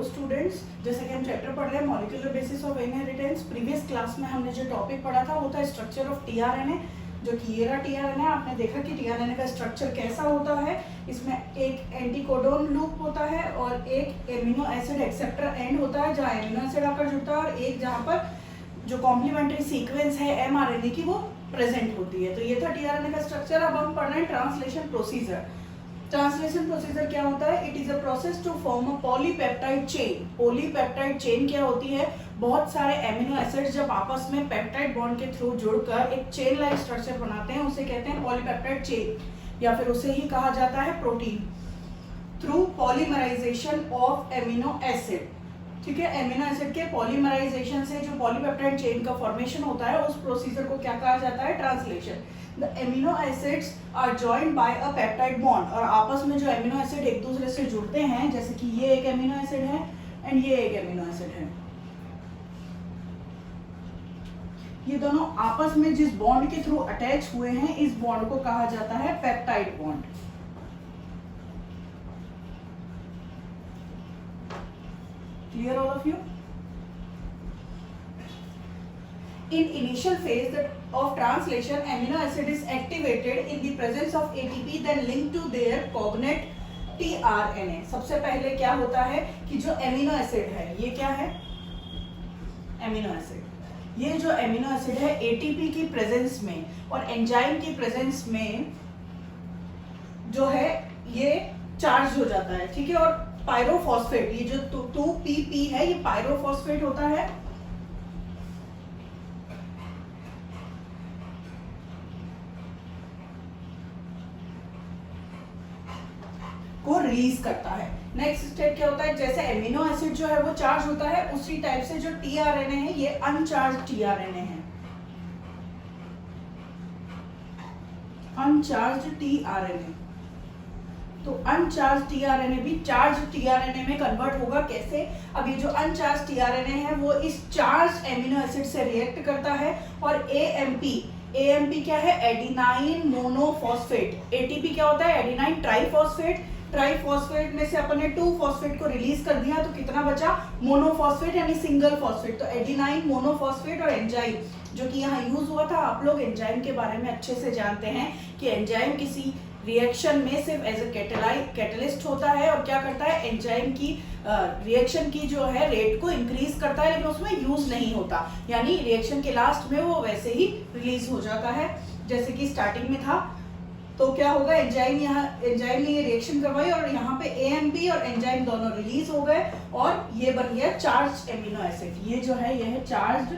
Students, जैसे कि हम चैप्टर पढ़ रहे हैं molecular basis of inheritance. Previous class में हमने जो टॉपिक पढ़ा था वो था स्ट्रक्चर ऑफ टीआरएनए, जो कि ये रहा टीआरएनए। आपने देखा कि टीआरएनए का स्ट्रक्चर कैसा होता है। इसमें एक एंटीकोडोन लूप होता है और एक एमिनो एसिड एक्सेप्टर एंड होता है जहाँ एमिनो एसिड आकर जुड़ता है, और एक जहाँ पर जो कॉम्प्लीमेंट्री सीक्वेंस है एमआरएनए की वो प्रेजेंट होती है। तो ये था टीआरएनए का स्ट्रक्चर। अब हम पढ़ रहे हैं ट्रांसलेशन प्रोसीजर। ट्रांसलेशन प्रोसीजर क्या होता है? It is a process to form a polypeptide chain. Polypeptide chain क्या होती है? बहुत सारे एमिनो एसिड्स जब आपस में पेप्टाइड बॉन्ड के थ्रू जुड़कर एक चेन लाइक स्ट्रक्चर बनाते हैं, उसे कहते हैं पॉलीपेप्टाइड चेन, या फिर उसे ही कहा जाता है protein. Through polymerisation of amino acid, ठीक है, एमिनो एसिड के पॉलीमराइजेशन से जो पॉलीपेप्टाइड चेन का फॉर्मेशन होता है, उस प्रोसीजर को क्या कहा जाता है? Translation. The amino acids are joined by a peptide bond, और आपस में जो एमिनो एसिड एक दूसरे से जुड़ते हैं, जैसे कि ये एक एमिनो एसिड है एंड ये एक एमिनो एसिड है, ये दोनों आपस में जिस बॉन्ड के थ्रू अटैच हुए हैं, इस बॉन्ड को कहा जाता है peptide bond. Clear all of you? In initial phase of translation, amino acid is activated in the presence of ATP, then linked to their cognate tRNA. सबसे पहले क्या होता है कि जो एमिनो एसिड है, ये क्या है? Amino acid. ये जो एमिनो एसिड है एटीपी की प्रेजेंस में और एंजाइम की प्रेजेंस में जो है ये चार्ज हो जाता है, ठीक है। और पायरोफॉस्फेट, ये जो 2PP है, ये पायरोफॉस्फेट होता है, को रिलीज करता है। नेक्स्ट स्टेप क्या होता है? जैसे एमिनो एसिड जो है वो चार्ज होता है, उसी टाइप से जो टीआरएनए है ये अनचार्ज टीआरएनए है, अनचार्ज टीआरएनए। तो अनचार्ज टीआरएनए भी चार्ज टीआरएनए में कन्वर्ट होगा। कैसे? अब ये जो अनचार्ज टीआरएनए है वो इस चार्ज एमिनो एसिड से रिएक्ट करता है और एएमपी क्या है? Adenine monophosphate. एटीपी क्या होता है? Adenine triphosphate. ट्राइफॉस्फेट में से अपन ने 2 फॉस्फेट को रिलीज कर दिया, तो कितना बचा? मोनोफॉस्फेट यानी सिंगल फॉस्फेट। तो एडिनाइन मोनोफॉस्फेट और एंजाइम जो कि यहाँ यूज हुआ था, आप लोग एंजाइम के बारे में अच्छे से जानते हैं कि एंजाइम किसी रिएक्शन में सिर्फ एज ए कैटलिस्ट होता है और क्या करता है? एंजाइम की रिएक्शन की जो है रेट को इंक्रीज करता है, लेकिन उसमें यूज नहीं होता, यानी रिएक्शन के लास्ट में वो वैसे ही रिलीज हो जाता है जैसे कि स्टार्टिंग में था। तो क्या होगा? एंजाइम ने ये रिएक्शन करवाई और यहाँ पे एएमपी और एंजाइम दोनों रिलीज हो गए और ये बन गया चार्ज एमिनो एसिड। ये जो है ये है चार्ज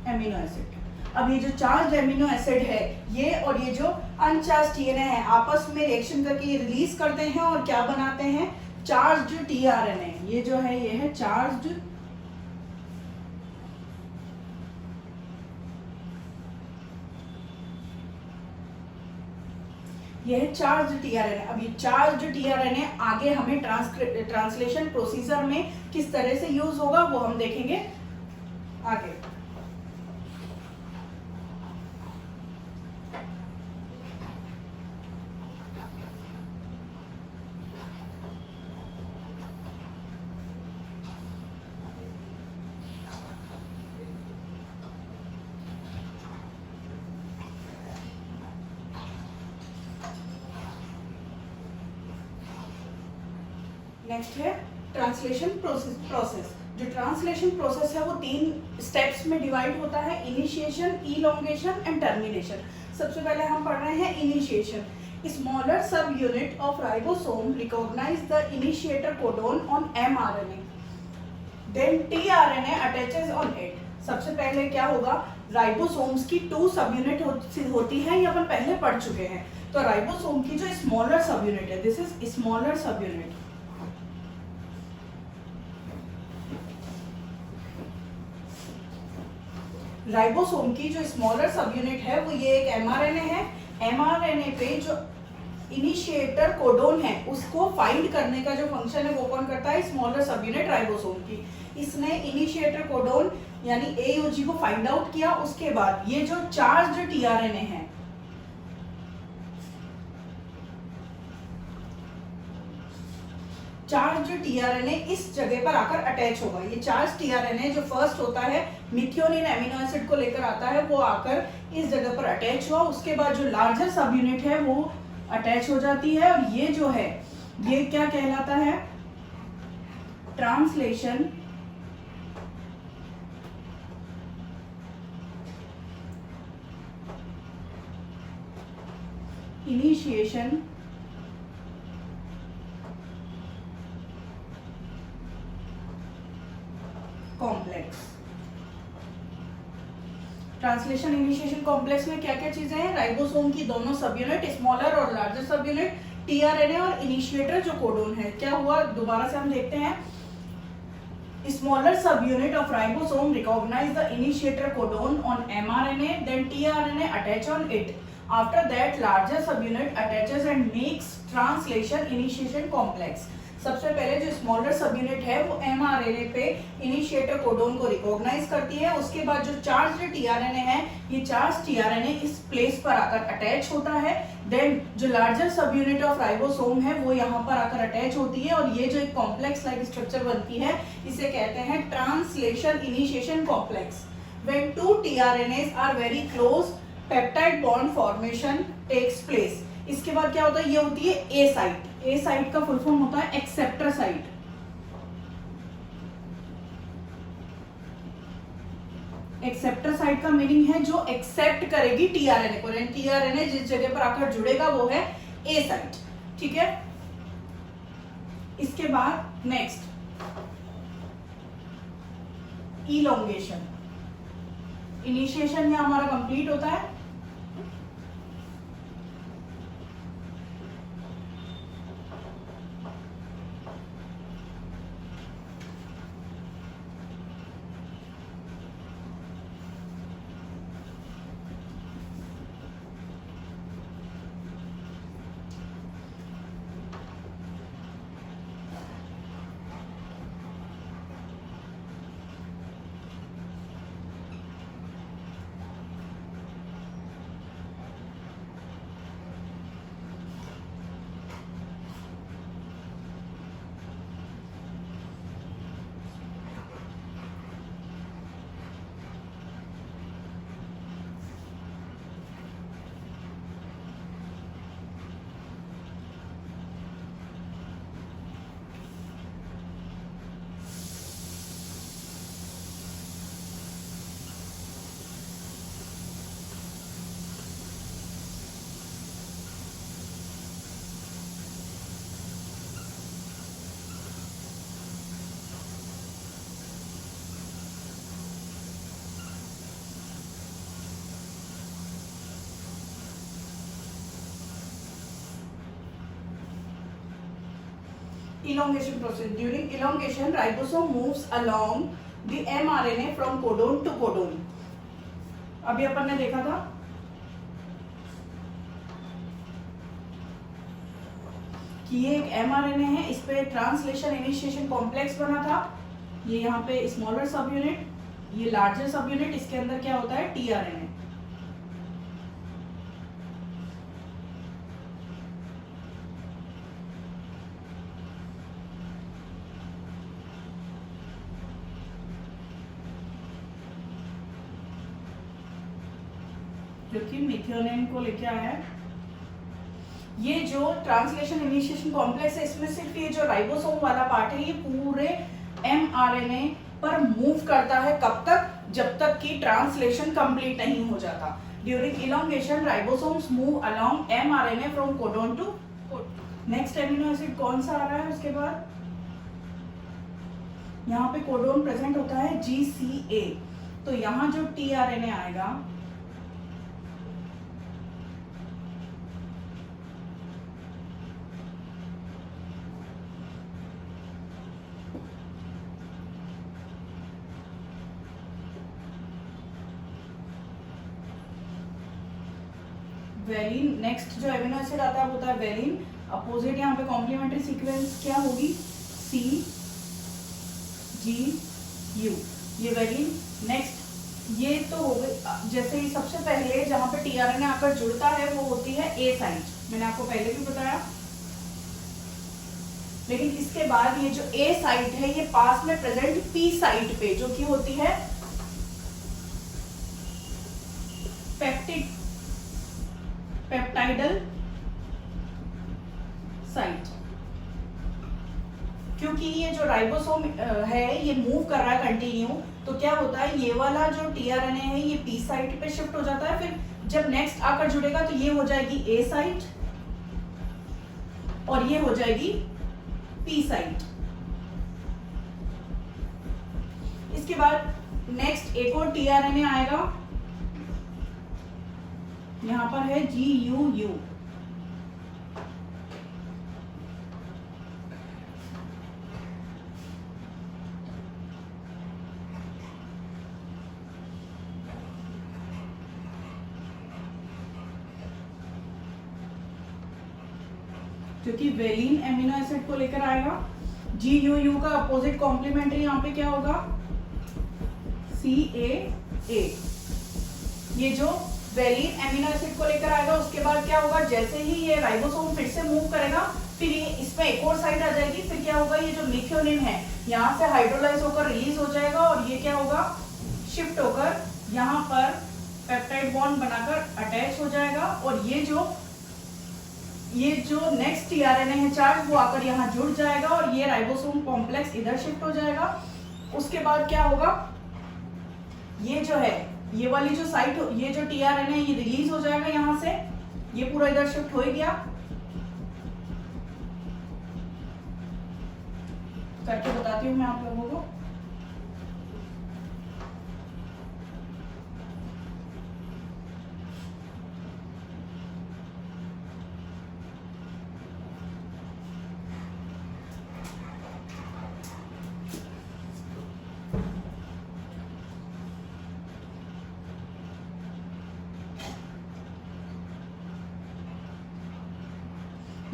एमिनो एसिड। अब ये जो चार्ज एमिनो एसिड है ये और ये जो अनचार्ज टीएनए है आपस में रिएक्शन करके ये रिलीज करते हैं और क्या बनाते हैं? Charge tRNA. ये जो है ये है चार्ज ये है चार्ज टीआरएनए। अब ये चार्ज टीआरएनए आगे हमें ट्रांसलेशन प्रोसीजर में किस तरह से यूज होगा वो हम देखेंगे आगे। नेक्स्ट है ट्रांसलेशन प्रोसेस। जो ट्रांसलेशन प्रोसेस है वो 3 स्टेप्स में डिवाइड होता है: इनिशिएशन, इलोंगेशन एंड टर्मिनेशन। सबसे पहले हम पढ़ रहे हैं initiation. Smaller subunit of ribosome recognize the initiator codon on mRNA, then tRNA attaches on it. सबसे पहले क्या होगा? राइबोसोम्स की 2 सब यूनिट होती है, ये अपन पहले पढ़ चुके हैं। तो राइबोसोम की जो स्मॉलर सब यूनिट है, दिस इज स्मॉलर सब यूनिट। राइबोसोम की जो स्मॉलर सब यूनिट है वो ये एक एमआरएनए है। एमआरएनए पे जो इनिशिएटर कोडोन है उसको फाइंड करने का जो फंक्शन है वो कौन करता है? स्मॉलर सब यूनिट राइबोसोम की। इसने इनिशिएटर कोडोन यानी एयूजी को फाइंड आउट किया। उसके बाद ये जो चार्ज टीआरएनए है चार्ज टीआरएनए इस जगह पर आकर अटैच होगा। ये चार्ज टीआरएनए जो फर्स्ट होता है मिथियोनिन एमिनो एसिड को लेकर आता है, वो आकर इस जगह पर अटैच हुआ। उसके बाद जो लार्जर सब यूनिट है वो अटैच हो जाती है, और ये जो है ये क्या कहलाता है, translation initiation complex. Translation initiation complex में क्या क्या चीजें हैं, राइबोसोम की दोनों सब यूनिट, स्मॉलर और लार्जर सब यूनिट, टीआरएनए और इनिशिएटर जो कोडोन है। क्या हुआ, दोबारा से हम देखते हैं। Smaller subunit of ribosome recognize the initiator codon on mRNA, then tRNA attach on it. After that, larger subunit attaches and makes translation initiation complex. सबसे पहले जो स्मॉलर सब यूनिट है वो एमआरएनए पे इनिशिएटर कोडोन को रिकॉग्नाइज करती है। उसके बाद जो चार्ज टीआरएनए है, ये चार्ज टीआरएनए इस प्लेस पर आकर अटैच होता है। देन जो लार्जर सब यूनिट ऑफ राइबोसोम है वो यहाँ पर आकर अटैच होती है, और ये जो एक कॉम्प्लेक्स लाइक स्ट्रक्चर बनती है इसे कहते हैं translation initiation complex. When two tRNAs are very close, peptide bond formation takes place. इसके बाद क्या होता है, ये होती है ए साइट। ए साइट का फुल फॉर्म होता है एक्सेप्टर साइट। एक्सेप्टर साइट का मीनिंग है जो एक्सेप्ट करेगी टीआरएनए को। टीआरएनए जिस जगह पर आकर जुड़ेगा वो है ए साइट, ठीक है। इसके बाद नेक्स्ट इलोंगेशन। इनिशिएशन में हमारा कंप्लीट होता है। Elongation process. During elongation, ribosome moves along the mRNA from codon to codon. अभी अपन ने देखा था कि ये एक mRNA है, इस पे ट्रांसलेशन इनिशिएशन कॉम्प्लेक्स बना था। ये यहाँ पे स्मॉलर सब यूनिट, ये लार्जर सब यूनिट, इसके अंदर क्या होता है टीआरएनए। जो कि मिथियोनिन को लेके आया है। ये जो ट्रांसलेशन इनिशिएशन कॉम्प्लेक्स है, इसमें सिर्फ ये जो राइबोसोम वाला पार्ट है ये पूरे एमआरएनए पर मूव करता है। कब तक, जब तक कि ट्रांसलेशन कंप्लीट नहीं हो जाता। During elongation ribosomes move along mRNA from codon to codon. Next amino acid कौन सा आ रहा है उसके बाद, यहाँ पे कोडोन प्रेजेंट होता है GCA। तो यहाँ जो टीआरएनए आएगा वेलिन। नेक्स्ट जो एमिनो एसिड आता है वो होता है वेलिन। अपोजिट यहाँ पे कॉम्प्लीमेंट्री सीक्वेंस क्या होगी, CGU, ये वेलिन। नेक्स्ट ये तो हो गई, जैसे ही सबसे पहले जहाँ पे टीआरएनए आकर जुड़ता है वो होती है ए साइट। मैंने आपको पहले भी बताया लेकिन इसके बाद ये जो ए साइट है ये पास में प्रेजेंट पी साइट पे जो कि होती है पेप्टाइडल साइट। क्योंकि ये जो राइबोसोम है ये मूव कर रहा है कंटिन्यू, तो क्या होता है ये वाला जो टीआरएनए है ये पी साइट पे शिफ्ट हो जाता है। फिर जब नेक्स्ट आकर जुड़ेगा तो ये हो जाएगी ए साइट और ये हो जाएगी पी साइट। इसके बाद नेक्स्ट एक और टीआरएनए आएगा, यहां पर है GUU। जो कि वेलिन एमिनो एसिड को लेकर आएगा। GUU का अपोजिट कॉम्प्लीमेंट्री यहाँ पे क्या होगा, CAA। ये जो वेलिन एमिनो एसिड को लेकर आएगा उसके बाद क्या होगा, जैसे ही ये राइबोसोम फिर से मूव करेगा फिर ये इसमें एक और साइड आ जाएगी। फिर क्या होगा, ये जो मिथ्योनिन है यहाँ से हाइड्रोलाइज होकर रिलीज हो जाएगा और ये क्या होगा, शिफ्ट होकर यहाँ पर पेप्टाइड बॉन्ड बनाकर अटैच हो जाएगा। और ये जो नेक्स्ट टीआरएनए है चार्ज वो आकर यहाँ जुड़ जाएगा और ये राइबोसोम कॉम्प्लेक्स इधर शिफ्ट हो जाएगा। उसके बाद क्या होगा, ये जो है ये वाली जो साइट, ये जो टीआरएनए ये रिलीज हो जाएगा यहाँ से, ये पूरा इधर शिफ्ट हो गया। करके बताती हूँ मैं आप लोगों को।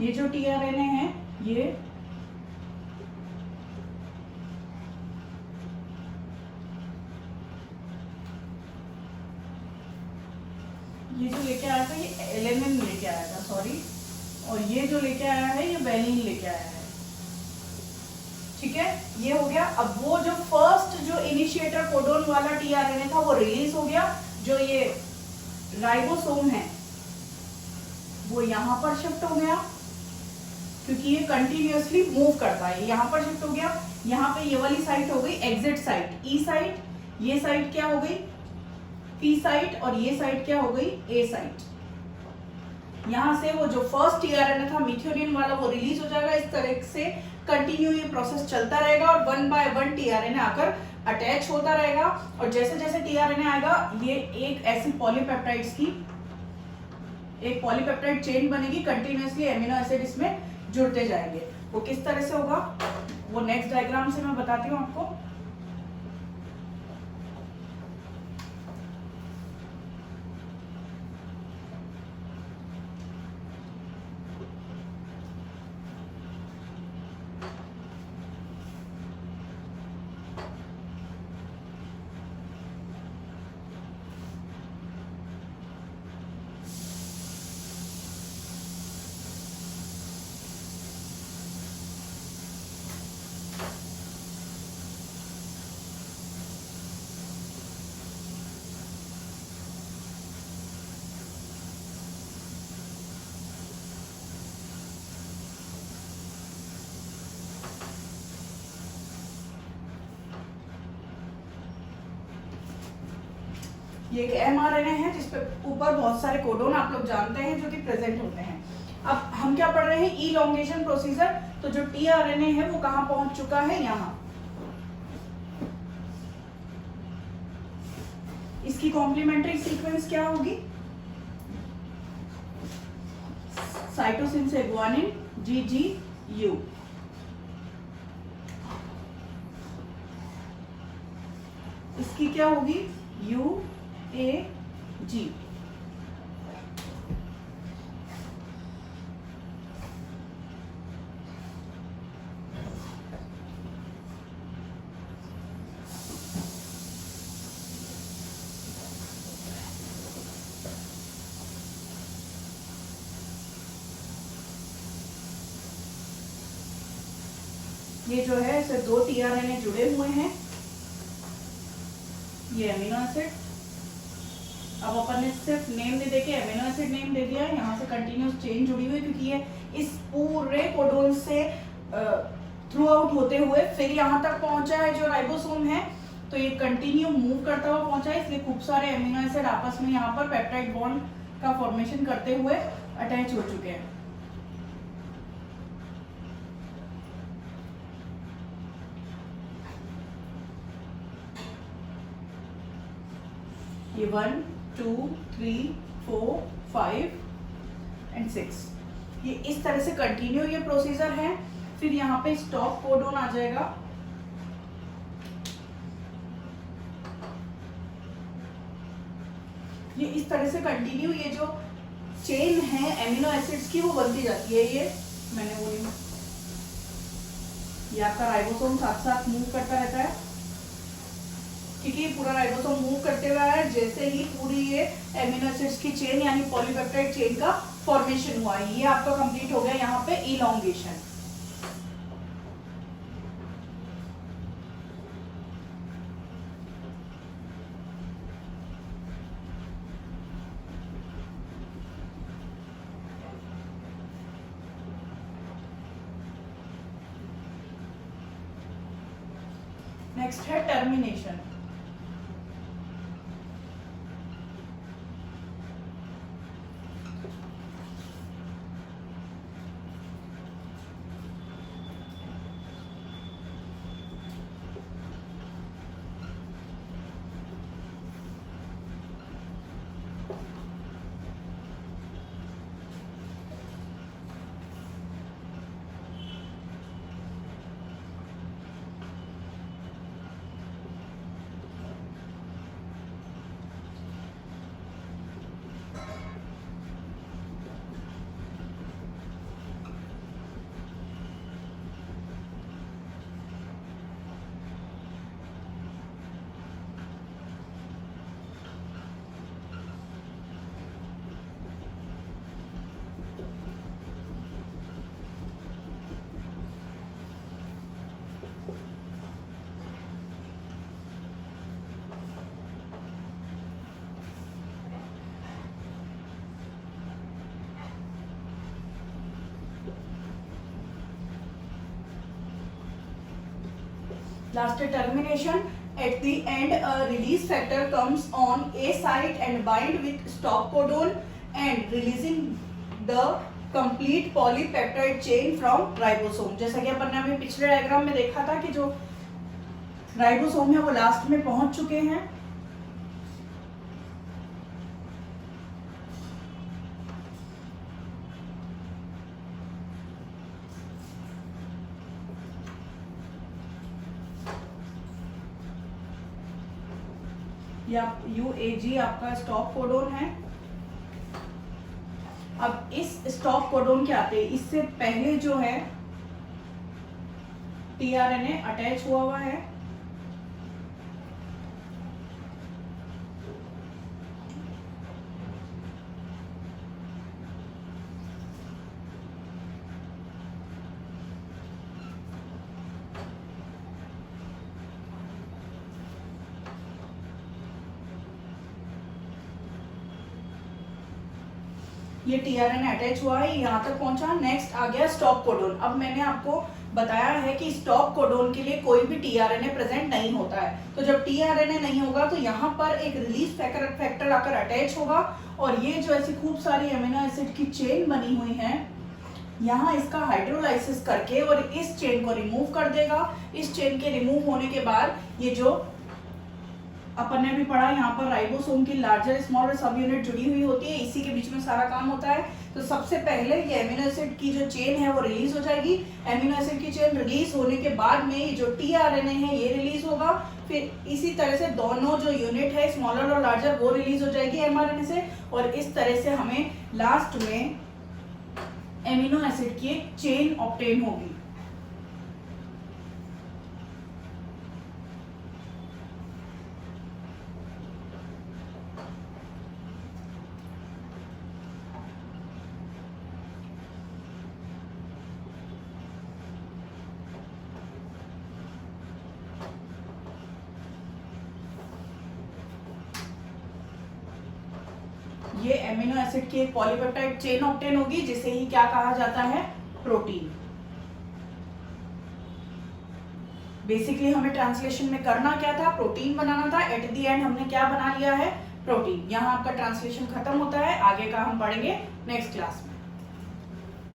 ये जो टीआरएनए है ये जो लेके आया था ये एलेनिन लेके आया था, सॉरी, और ये जो लेके आया है ये वेलिन लेके आया है। ठीक है, ये हो गया। अब वो जो फर्स्ट जो इनिशिएटर कोडोन वाला टीआरएनए था वो रिलीज हो गया। जो ये राइबोसोम है वो यहाँ पर शिफ्ट हो गया क्योंकि ये कंटिन्यूअसली मूव करता है। यहाँ पर शिफ्ट हो गया, यहाँ पे ये वाली साइट हो गई एग्जिट साइट, ई साइट। ये साइट क्या हो गई, पी साइट, और ये साइट क्या हो गई, ए साइट। यहाँ से वो जो फर्स्ट टीआरएनए था मिथ्योनिन वाला वो रिलीज हो जाएगा। इस तरह से कंटिन्यू ये प्रोसेस चलता रहेगा और 1 बाय 1 टीआरएनए आकर अटैच होता रहेगा। और जैसे जैसे टीआरएनए आएगा ये एक ऐसी पॉलीपेप्टाइड्स की एक पॉलीपेप्टाइड चेन बनेगी, कंटिन्यूअसली एमिनो एसिड इसमें जुड़ते जाएंगे। वो किस तरह से होगा वो नेक्स्ट डायग्राम से मैं बताती हूँ आपको। ये एक एमआरएनए है जिसपे ऊपर बहुत सारे कोडोन आप लोग जानते हैं जो कि प्रेजेंट होते हैं। अब हम क्या पढ़ रहे हैं, इलॉन्गेशन प्रोसीजर। तो जो टीआरएनए है वो कहां पहुंच चुका है, यहाँ। इसकी कॉम्प्लीमेंट्री सीक्वेंस क्या होगी, साइटोसिन से गुआनिन, GGU। इसकी क्या होगी, UAG। ये जो है इसे 2 टीआरएनए जुड़े हुए हैं, ये अमीनो एसिड। अब अपन ने सिर्फ नेम दे देके अमीनो एसिड नेम दे दिया, यहाँ से कंटिन्यूस चेन जुड़ी हुई, क्योंकि ये इस पूरे कोडोन से थ्रू आउट होते हुए फिर यहाँ तक पहुंचा है जो राइबोसोम है, तो ये कंटिन्यू मूव करता हुआ पहुंचा है, इसलिए खूब सारे अमीनो एसिड आपस में यहाँ पर पेप्टाइड बॉन्ड का फॉर्मेशन करते हुए अटैच हो चुके हैं। ये 1 2 3 4 5 एंड 6, ये इस तरह से कंटिन्यू ये प्रोसीजर है। फिर यहाँ पे स्टॉप कोडोन आ जाएगा, ये इस तरह से कंटिन्यू ये जो चेन है एमिनो एसिड्स की वो बनती जाती है। ये मैंने बोली, ये आपका राइबोसोम साथ साथ मूव करता रहता है, क्योंकि पूरा राइबोसोम मूव करते हुए है, जैसे ही पूरी ये एमिनो एसिड्स की चेन यानी पॉलीपेप्टाइड चेन का फॉर्मेशन हुआ, ये आपका कंप्लीट हो गया यहाँ पे इलॉन्गेशन। नेक्स्ट है termination. Last termination. At the end, a release factor comes on A site and bind with stop codon and releasing the complete polypeptide chain from ribosome. जैसा कि अपन ने अभी पिछले डायग्राम में देखा था कि जो राइबोसोम है वो लास्ट में पहुंच चुके हैं। या UAG आपका स्टॉप कोडोन है। अब इस स्टॉप कोडोन के आते इससे पहले जो है टीआरएनए अटैच हुआ है, ये टीआरएनए अटैच हुआ है, यहाँ तक पहुंचा। नेक्स्ट आ गया स्टॉप कोडोन। अब मैंने आपको बताया है कि स्टॉप कोडोन के लिए कोई भी टीआरएनए प्रेजेंट नहीं होता है, तो जब टीआरएनए नहीं होगा तो यहाँ पर एक रिलीज फैक्टर आकर अटैच होगा और ये जो ऐसी खूब सारी अमीनो एसिड की चेन बनी हुई है, यहाँ इसका हाइड्रोलाइसिस करके और इस चेन को रिमूव कर देगा। इस चेन के रिमूव होने के बाद ये जो अपन ने भी पढ़ा, यहाँ पर राइबोसोम की लार्जर स्मॉलर सब यूनिट जुड़ी हुई होती है, इसी के बीच में सारा काम होता है। तो सबसे पहले ये एमिनो एसिड की जो चेन है वो रिलीज हो जाएगी। एमिनो एसिड की चेन रिलीज होने के बाद में ये जो टीआरएनए है ये रिलीज होगा। फिर इसी तरह से दोनों जो यूनिट है स्मॉलर और लार्जर वो रिलीज हो जाएगी एमआरएनए से, और इस तरह से हमें लास्ट में एमिनो एसिड की एक चेन ऑब्टेन होगी। ये एमिनो एसिड की एक पॉलीपेप्टाइड चेन ऑब्टेन होगी, जिसे ही क्या कहा जाता है, प्रोटीन। बेसिकली हमें ट्रांसलेशन में करना क्या था, प्रोटीन बनाना था। एट द एंड हमने क्या बना लिया है, प्रोटीन। यहाँ आपका ट्रांसलेशन खत्म होता है, आगे का हम पढ़ेंगे नेक्स्ट क्लास में।